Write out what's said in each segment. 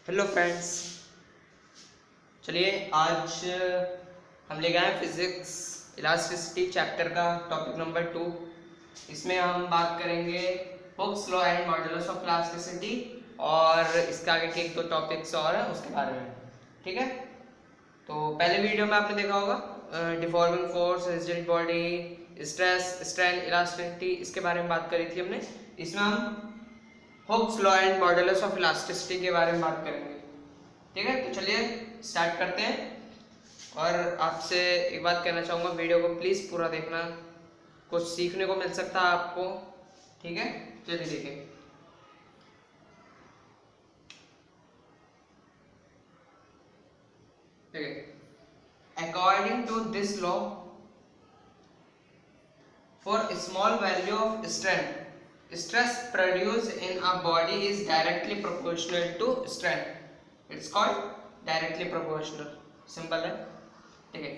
Hello friends, चलिए आज हम ले गए हैं फिजिक्स इलास्टिसिटी चैप्टर का टॉपिक नंबर 2। इसमें हम बात करेंगे Hooke's law and modulus of elasticity और इसके आगे के एक दो टॉपिक्स और हैं उसके बारे में। ठीक है, तो पहले वीडियो में आपने देखा होगा deforming force, rigid body, stress, strain, elasticity, इसके बारे में बात करी थी हमने। इसमें हम Hooke's law and modulus of elasticity के बारे में बात करेंगे। ठीक है, तो चलिए स्टार्ट करते हैं। और आपसे एक बात कहना चाहूँगा, वीडियो को प्लीज़ पूरा देखना, कुछ सीखने को मिल सकता है आपको। ठीक है, चलिए देखिए। According to this law, for small value of strength, stress produced in a body is directly proportional to strength. It's called directly proportional. Simple है। ठीक है,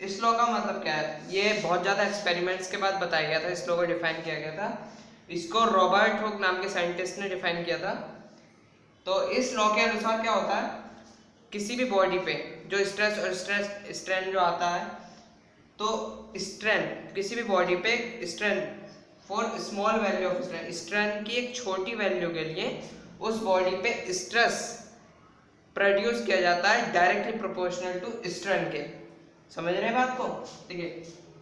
इस लॉ का मतलब क्या है? ये बहुत ज़्यादा एक्सपेरिमेंट्स के बाद बताया गया था। इस लॉ को डिफाइन किया गया था, इसको रॉबर्ट हुक नाम के साइंटिस्ट ने डिफाइन किया था। तो इस लॉ के अनुसार क्या होता है, किसी भी बॉडी पे जो स्ट्रेस और स्ट्रेन जो आता है, तो स्ट्रेन किसी भी बॉडी पे strain for small value of strain, strain की एक छोटी वैल्यू के लिए उस बॉडी पे स्ट्रेस प्रोड्यूस किया जाता है डायरेक्टली प्रोपोर्शनल टू स्ट्रेन के। समझ रहे हैं बात को? ठीक है,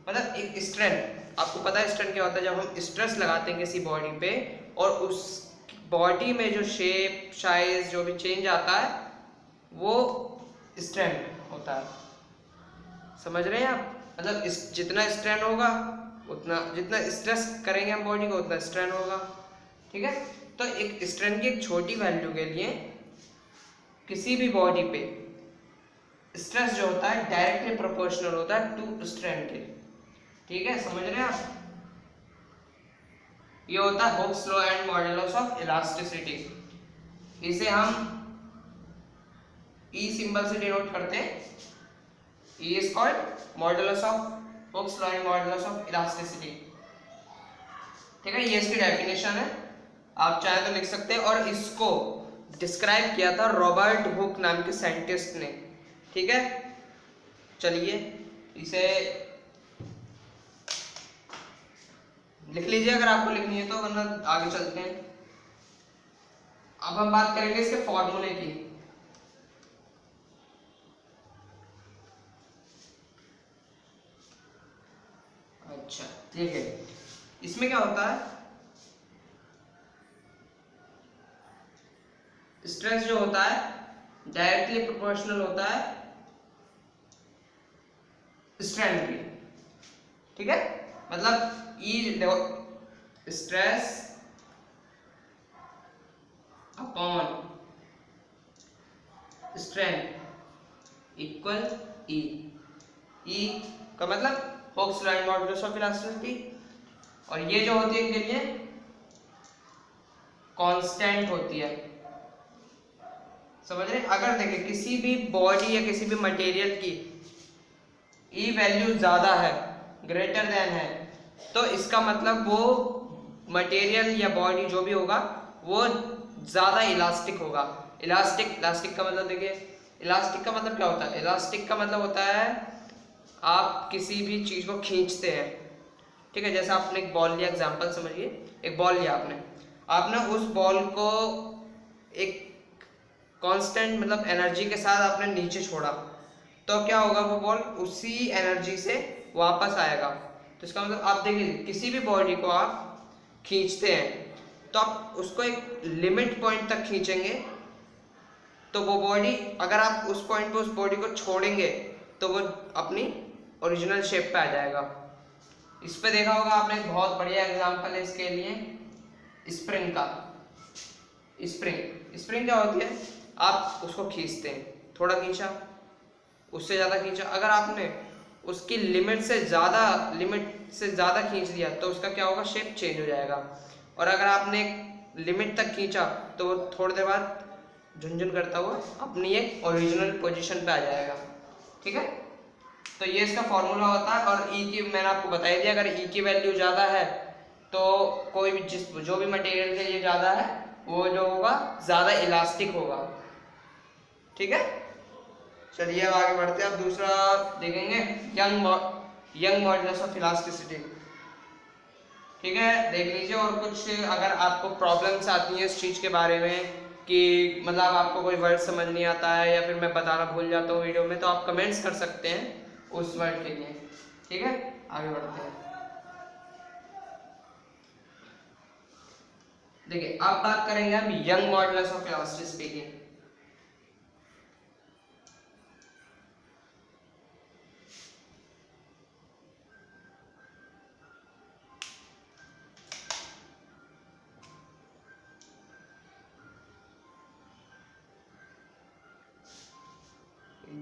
मतलब एक स्ट्रेन, आपको पता है स्ट्रेन क्या होता है? जब हम स्ट्रेस लगाते हैं किसी बॉडी पे और उस बॉडी में जो शेप साइज जो भी चेंज आता है वो स्ट्रेन होता है। समझ रहे हैं आप? मतलब जितना स्ट्रेन होगा उतना, जितना स्ट्रेस करेंगे हम बॉडी को उतना स्ट्रेन होगा। ठीक है, तो एक स्ट्रेन की एक छोटी वैल्यू के लिए किसी भी बॉडी पे स्ट्रेस जो होता है डायरेक्टली प्रोपोर्शनल होता है टू स्ट्रेन के। ठीक है, समझ रहे हैं आप? ये होता है Hooke's law and modulus of elasticity. इसे हम ई सिंबल से डिनोट करते हैं। E is called modulus of Hooke's law and modulus of elasticity. ठीक है, ये इसकी डेफिनेशन है, आप चाहे तो लिख सकते हैं। और इसको डिस्क्राइब किया था रॉबर्ट हुक नाम के साइंटिस्ट ने। ठीक है, चलिए इसे लिख लीजिए अगर आपको लिखनी है तो, वरना आगे चलते हैं। अब हम बात करेंगे इसके फॉर्मूले की। अच्छा, ठीक है, इसमें क्या होता है, स्ट्रेस जो होता है डायरेक्टली प्रोपोर्शनल होता है स्ट्रेन की। ठीक है, मतलब ई देखो, स्ट्रेस अपॉन स्ट्रेन इक्वल ई। ई का मतलब Hooke's law and modulus of elasticity, और ये जो होती है इनके लिए कांस्टेंट होती है। समझ रहे? अगर देखें किसी भी बॉडी या किसी भी मटेरियल की ई वैल्यू ज्यादा है, ग्रेटर देन है, तो इसका मतलब वो मटेरियल या बॉडी जो भी होगा वो ज्यादा इलास्टिक होगा। इलास्टिक का मतलब देखिए, इलास्टिक का मतलब क्या होता है? इलास्टिक का मतलब होता है आप किसी भी चीज को खींचते हैं। ठीक है, जैसे आपने एक बॉल लिया, एग्जांपल समझिए, एक बॉल लिया आपने उस बॉल को एक कांस्टेंट मतलब एनर्जी के साथ आपने नीचे छोड़ा, तो क्या होगा, वो बॉल उसी एनर्जी से वापस आएगा। तो इसका मतलब आप देखिए, किसी भी बॉडी को आप खींचते हैं तो आप उसको एक लिमिट पॉइंट तक खींचेंगे, तो वो बॉडी, अगर आप उस पॉइंट पे उस बॉडी को छोड़ेंगे तो वो अपनी ओरिजिनल शेप पे आ जाएगा। इस पे देखा होगा आपने, एक बहुत बढ़िया एग्जांपल है इसके लिए स्प्रिंग का। स्प्रिंग क्या होती है? आप उसको खींचते हैं, थोड़ा खींचा, उससे ज़्यादा खींचा, अगर आपने उसकी लिमिट से ज़्यादा खींच दिया तो उसका क्या होगा, शेप चेंज हो जाएगा। और अगर आपने लिमिट तक खींचा तो वो थोड़ी देर बाद झुनझुन करता हुआ अपनी एक ओरिजिनल पोजीशन पे आ जाएगा। ठीक है, तो ये इसका फॉर्मूला होता है। और ई की मैंने आपको बता दिया, अगर ई की वैल्यू ज़्यादा है तो कोई भी जो भी मटेरियल के लिए ज़्यादा है वो जो होगा ज़्यादा इलास्टिक होगा। ठीक है, चलिए अब आगे बढ़ते हैं। अब दूसरा देखेंगे, यंग मॉडुलस ऑफ इलास्टिसिटी। ठीक है, देख लीजिए। और कुछ अगर आपको प्रॉब्लम्स आती हैं इस चीज़ के बारे में कि मतलब आपको कोई वर्ड समझ नहीं आता है या फिर मैं बताना भूल जाता हूँ वीडियो में, तो आप कमेंट्स कर सकते हैं उस वर्ड के लिए। ठीक है, आगे बढ़ते हैं। देखिए अब बात करेंगे हम यंग मॉडुलस ऑफ इलास्टिसिटी की।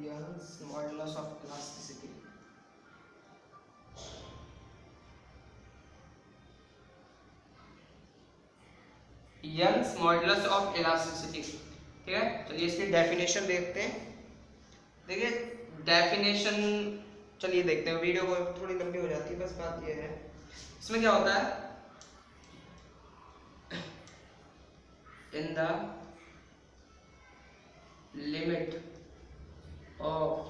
Young's modulus of elasticity. Young's modulus of elasticity. ठीक है, चलिए इसकी डेफिनेशन देखते हैं। देखिए डेफिनेशन, चलिए देखते हैं। वीडियो को थोड़ी लंबी हो जाती है, बस बात ये है। इसमें क्या होता है, इन द लिमिट ऑफ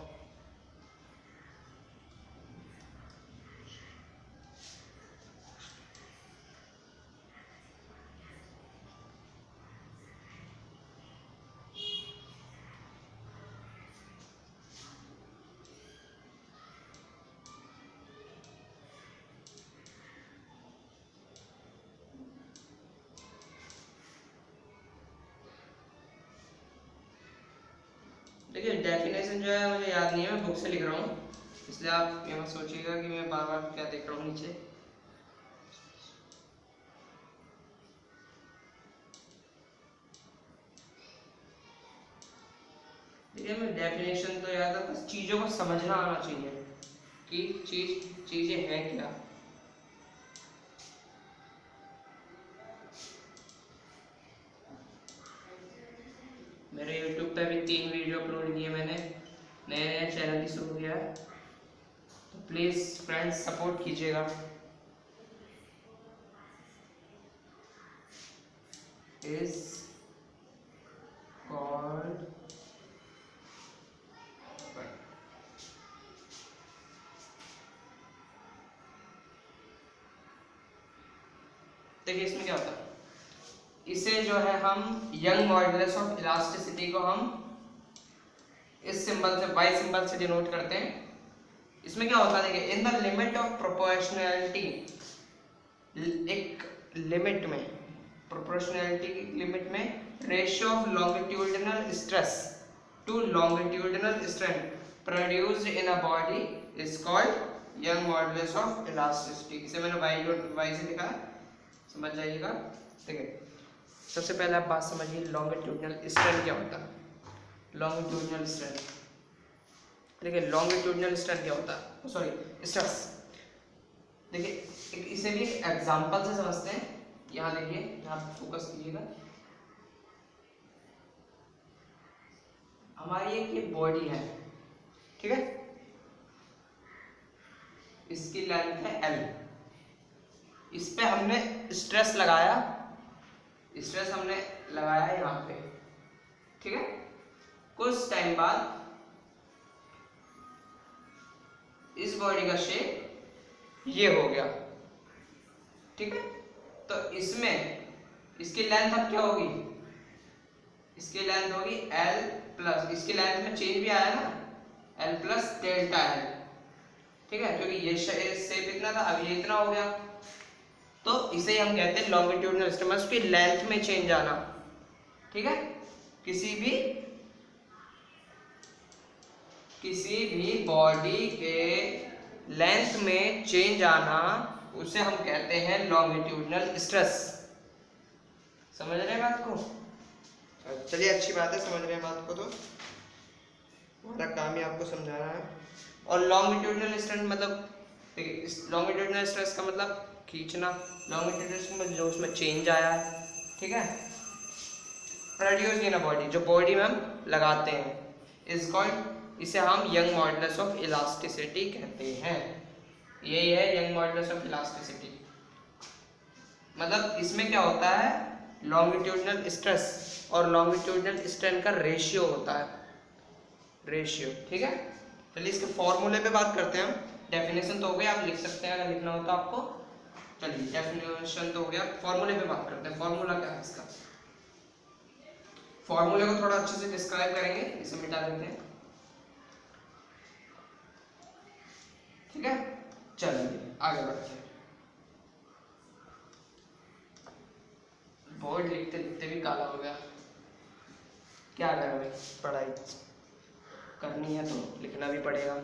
देखिए डेफिनेशन जो है मुझे याद नहीं है, मैं बुक से लिख रहा हूँ, इसलिए आप ये मत सोचिएगा कि मैं बार बार क्या देख रहा हूँ नीचे। देखिए मैं डेफिनेशन तो याद है, बस चीज़ों को समझना आना चाहिए कि चीज़ें हैं क्या। मेरे YouTube पे भी 3 वीडियो अपलोड किए मैंने, नया चैनल भी शुरू किया है, तो प्लीज़ फ्रेंड्स सपोर्ट कीजिएगा। इज कॉल्ड देखिए इसमें क्या होता है, इसे जो है हम यंग मॉडुलस ऑफ इलास्टिसिटी को हम इस सिंबल से, वाई सिंबल से डिनोट करते हैं। इसमें क्या होता है, देखिए in the limit of proportionality, एक लिमिट में, प्रोपोर्शनैलिटी की लिमिट में ratio of longitudinal stress to longitudinal strength produced in a body is called Young modulus of elasticity. इसे मैंने वाई से लिखा है, समझ जाइएगा। ठीक है, सबसे पहले आप बात समझिए, लॉन्गिट्यूडिनल स्ट्रेंथ क्या होता है। लॉन्गिट्यूडिनल स्ट्रेंथ, देखिए लॉन्गिट्यूडिनल स्ट्रेंथ क्या होता है, सॉरी स्ट्रेस। देखिए इसे भी एक एग्जांपल से समझते हैं। यहाँ देखिए, यहाँ फोकस कीजिएगा। हमारी एक ये बॉडी है, ठीक है, इसकी लेंथ है L, इस पे हमने स्ट्रेस लगाया, स्ट्रेस हमने लगाया यहाँ पे। ठीक है, कुछ टाइम बाद इस बॉडी का शेप ये हो गया। ठीक है, तो इसमें इसकी लेंथ अब क्या होगी, इसकी लेंथ होगी L प्लस, इसकी लेंथ में चेंज भी आया ना, L प्लस डेल्टा L। ठीक है, क्योंकि ये शेप इतना था, अब ये इतना हो गया, तो इसे हम कहते हैं लॉन्गिट्यूडिनल स्ट्रेस, उसकी लेंथ में चेंज आना। ठीक है, किसी भी बॉडी के लेंथ में चेंज आना, उसे हम कहते हैं लॉन्गिट्यूडिनल स्ट्रेस। समझ रहे हैं बात को? चलिए अच्छी बात है, समझ रहे हैं बात को, तो हमारा काम ही आपको समझाना है। और लॉन्गिट्यूडिनल स्ट्रेस मतलब, देखिए लॉन्गिट्यूडिनल स्ट्रेस का मतलब खींचना, लॉन्गिट्यूडिनल स्ट्रेस में जो उसमें चेंज आया है। ठीक है, प्रोड्यूस इन अ बॉडी, जो बॉडी में हम लगाते हैं, इज कॉल्ड, इसे हम यंग मॉडुलस ऑफ इलास्टिसिटी कहते हैं। यही है यंग मॉडुलस ऑफ इलास्टिसिटी। मतलब इसमें क्या होता है, लॉन्गिट्यूडनल स्ट्रेस और लॉन्गिट्यूडनल स्ट्रेन का रेशियो होता है, रेशियो। ठीक है, चलिए इसके फॉर्मूले पे बात करते हैं हम। डेफिनेशन तो हो गया, आप लिख सकते हैं अगर लिखना हो तो आपको। चलिए डेफिनेशन तो हो गया, फॉर्मूले पे बात करते हैं। फॉर्मूला क्या है इसका? फॉर्मूले को थोड़ा अच्छे से डिस्क्राइब करेंगे, इसे मिटा देते हैं। ठीक है, चलिए आगे बढ़ते हैं। बोर्ड लिखते लिखते भी काला हो गया, क्या करें भाई, पढ़ाई करनी है तो लिखना भी पड़ेगा।